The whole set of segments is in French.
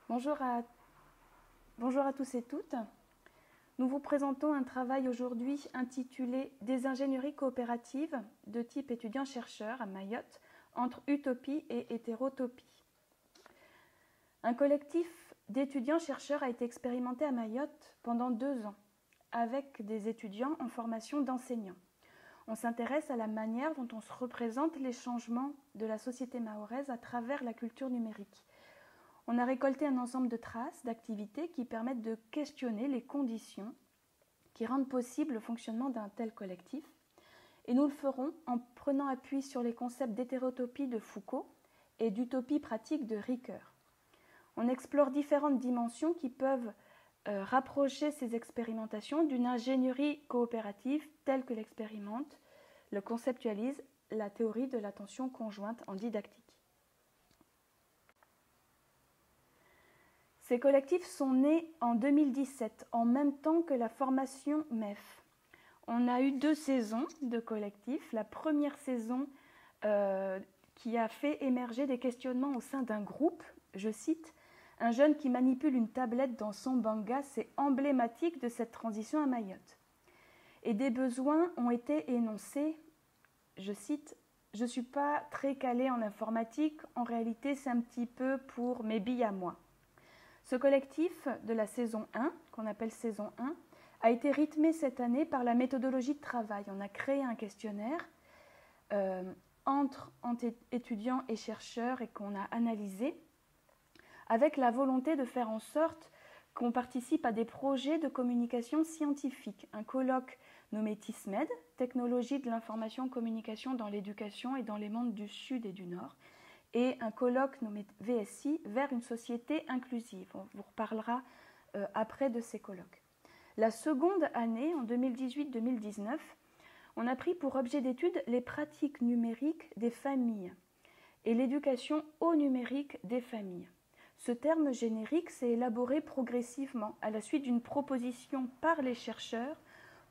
Bonjour à tous et toutes. Nous vous présentons un travail aujourd'hui intitulé « Des ingénieries coopératives de type étudiant-chercheur à Mayotte entre utopie et hétérotopie ». Un collectif d'étudiants-chercheurs a été expérimenté à Mayotte pendant 2 ans avec des étudiants en formation d'enseignants. On s'intéresse à la manière dont on se représente les changements de la société mahoraise à travers la culture numérique. On a récolté un ensemble de traces, d'activités qui permettent de questionner les conditions qui rendent possible le fonctionnement d'un tel collectif. Et nous le ferons en prenant appui sur les concepts d'hétérotopie de Foucault et d'utopie pratique de Ricoeur. On explore différentes dimensions qui peuvent rapprocher ces expérimentations d'une ingénierie coopérative telle que l'expérimente, le conceptualise la théorie de l'attention conjointe en didactique. Ces collectifs sont nés en 2017, en même temps que la formation MEF. On a eu 2 saisons de collectifs. La première saison qui a fait émerger des questionnements au sein d'un groupe, je cite, « Un jeune qui manipule une tablette dans son banga, c'est emblématique de cette transition à Mayotte. » Et des besoins ont été énoncés, je cite, « Je ne suis pas très calée en informatique, en réalité c'est un petit peu pour mes billes à moi. » Ce collectif de la saison 1, qu'on appelle saison 1, a été rythmé cette année par la méthodologie de travail. On a créé un questionnaire entre étudiants et chercheurs et qu'on a analysé avec la volonté de faire en sorte qu'on participe à des projets de communication scientifique. Un colloque nommé TISMED, Technologie de l'information-communication dans l'éducation et dans les mondes du Sud et du Nord, et un colloque nommé VSI, vers une société inclusive. On vous reparlera après de ces colloques. La seconde année, en 2018-2019, on a pris pour objet d'étude les pratiques numériques des familles et l'éducation au numérique des familles. Ce terme générique s'est élaboré progressivement à la suite d'une proposition par les chercheurs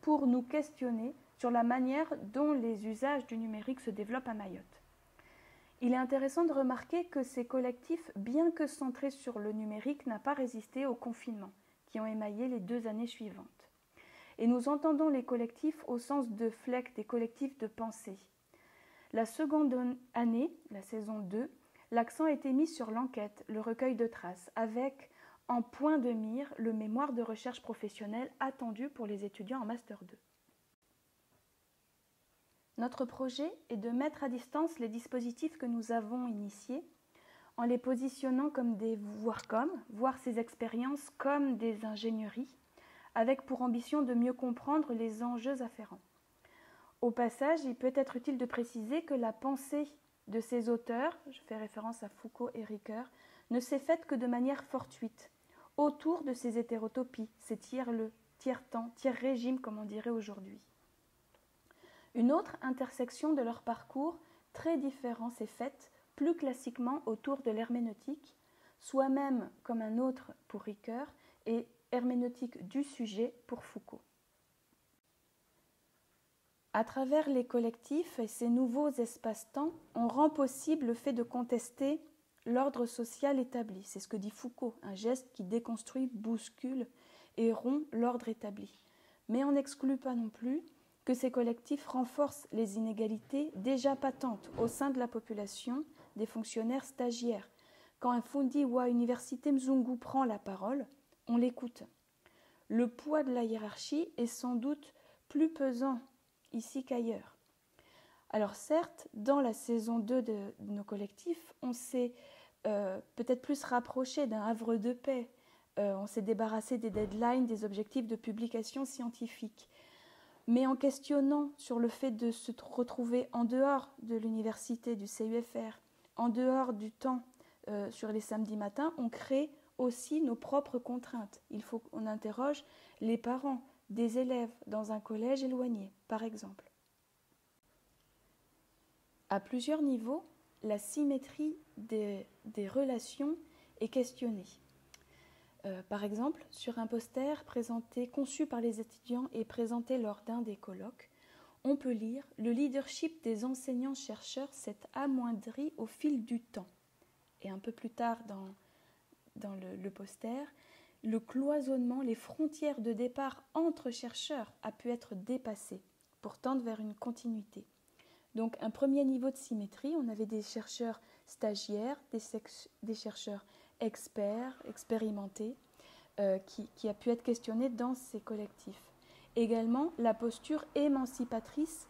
pour nous questionner sur la manière dont les usages du numérique se développent à Mayotte. Il est intéressant de remarquer que ces collectifs, bien que centrés sur le numérique, n'ont pas résisté au confinement qui ont émaillé les 2 années suivantes. Et nous entendons les collectifs au sens de FLEC, des collectifs de pensée. La seconde année, la saison 2, l'accent a été mis sur l'enquête, le recueil de traces, avec en point de mire le mémoire de recherche professionnelle attendu pour les étudiants en Master 2. Notre projet est de mettre à distance les dispositifs que nous avons initiés en les positionnant comme des voir ces expériences comme des ingénieries, avec pour ambition de mieux comprendre les enjeux afférents. Au passage, il peut être utile de préciser que la pensée de ces auteurs, je fais référence à Foucault et Ricoeur, ne s'est faite que de manière fortuite, autour de ces hétérotopies, ces tiers-lieux, tiers-temps, tiers-régime comme on dirait aujourd'hui. Une autre intersection de leur parcours, très différent, s'est faite plus classiquement autour de l'herméneutique, soit même comme un autre pour Ricoeur et herméneutique du sujet pour Foucault. À travers les collectifs et ces nouveaux espaces-temps, on rend possible le fait de contester l'ordre social établi. C'est ce que dit Foucault, un geste qui déconstruit, bouscule et rompt l'ordre établi. Mais on n'exclut pas non plus que ces collectifs renforcent les inégalités déjà patentes au sein de la population des fonctionnaires stagiaires. Quand un Fundi wa Université Mzungu prend la parole, on l'écoute. Le poids de la hiérarchie est sans doute plus pesant ici qu'ailleurs. Alors certes, dans la saison 2 de nos collectifs, on s'est peut-être plus rapproché d'un havre de paix. On s'est débarrassé des deadlines, des objectifs de publication scientifique. Mais en questionnant sur le fait de se retrouver en dehors de l'université, du CUFR, en dehors du temps sur les samedis matins, on crée aussi nos propres contraintes. Il faut qu'on interroge les parents des élèves dans un collège éloigné, par exemple. À plusieurs niveaux, la symétrie des relations est questionnée. Par exemple, sur un poster conçu par les étudiants et présenté lors d'un des colloques, on peut lire « Le leadership des enseignants-chercheurs s'est amoindri au fil du temps ». Et un peu plus tard dans le poster, le cloisonnement, les frontières de départ entre chercheurs a pu être dépassé pour tendre vers une continuité. Donc un premier niveau de symétrie, on avait des chercheurs stagiaires, des chercheurs experts, expérimentés, qui a pu être questionné dans ces collectifs. Également la posture émancipatrice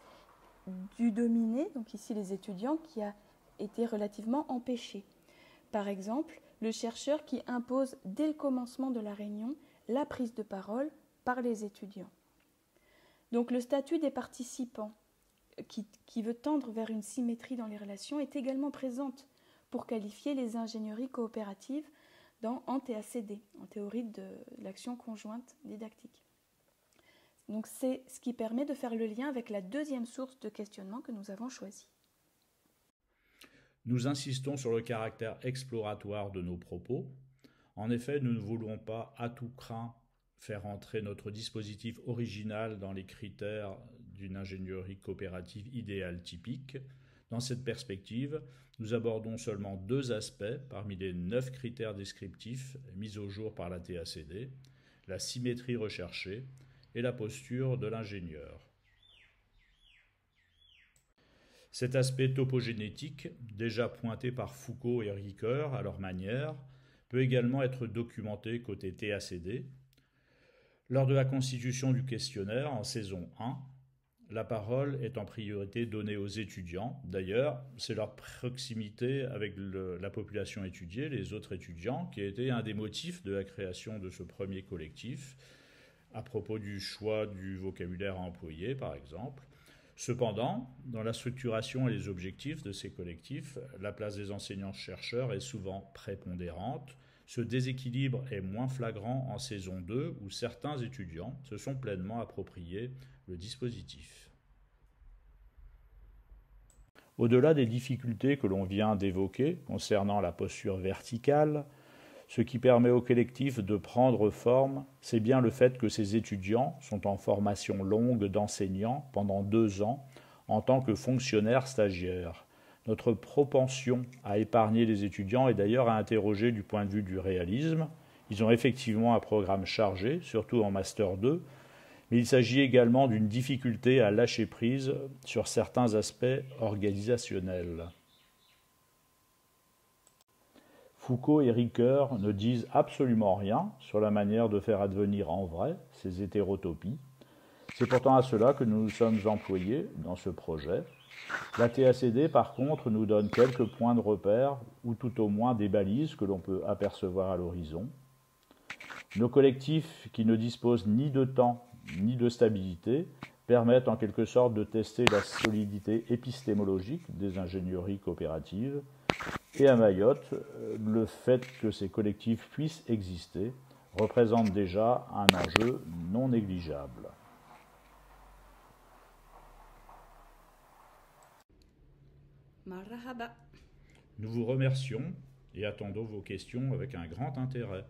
du dominé, donc ici les étudiants, qui a été relativement empêché. Par exemple, le chercheur qui impose dès le commencement de la réunion la prise de parole par les étudiants. Donc le statut des participants qui veut tendre vers une symétrie dans les relations est également présente pour qualifier les ingénieries coopératives en TACD, en théorie de l'action conjointe didactique. Donc c'est ce qui permet de faire le lien avec la deuxième source de questionnement que nous avons choisie. Nous insistons sur le caractère exploratoire de nos propos. En effet, nous ne voulons pas à tout craint faire entrer notre dispositif original dans les critères d'une ingénierie coopérative idéale typique. Dans cette perspective, nous abordons seulement 2 aspects parmi les 9 critères descriptifs mis au jour par la TACD, la symétrie recherchée et la posture de l'ingénieur. Cet aspect topogénétique, déjà pointé par Foucault et Ricoeur à leur manière, peut également être documenté côté TACD. Lors de la constitution du questionnaire en saison 1, la parole est en priorité donnée aux étudiants. D'ailleurs, c'est leur proximité avec la population étudiée, les autres étudiants, qui a été un des motifs de la création de ce premier collectif, à propos du choix du vocabulaire à employer, par exemple. Cependant, dans la structuration et les objectifs de ces collectifs, la place des enseignants-chercheurs est souvent prépondérante. Ce déséquilibre est moins flagrant en saison 2 où certains étudiants se sont pleinement appropriés le dispositif. Au-delà des difficultés que l'on vient d'évoquer concernant la posture verticale, ce qui permet au collectif de prendre forme, c'est bien le fait que ces étudiants sont en formation longue d'enseignants pendant 2 ans en tant que fonctionnaires stagiaires. Notre propension à épargner les étudiants est d'ailleurs à interroger du point de vue du réalisme. Ils ont effectivement un programme chargé, surtout en Master 2, mais il s'agit également d'une difficulté à lâcher prise sur certains aspects organisationnels. Foucault et Ricoeur ne disent absolument rien sur la manière de faire advenir en vrai ces hétérotopies. C'est pourtant à cela que nous nous sommes employés dans ce projet. La TACD, par contre, nous donne quelques points de repère, ou tout au moins des balises que l'on peut apercevoir à l'horizon. Nos collectifs, qui ne disposent ni de temps ni de stabilité, permettent en quelque sorte de tester la solidité épistémologique des ingénieries coopératives. Et à Mayotte, le fait que ces collectifs puissent exister représente déjà un enjeu non négligeable. Marhaba. Nous vous remercions et attendons vos questions avec un grand intérêt.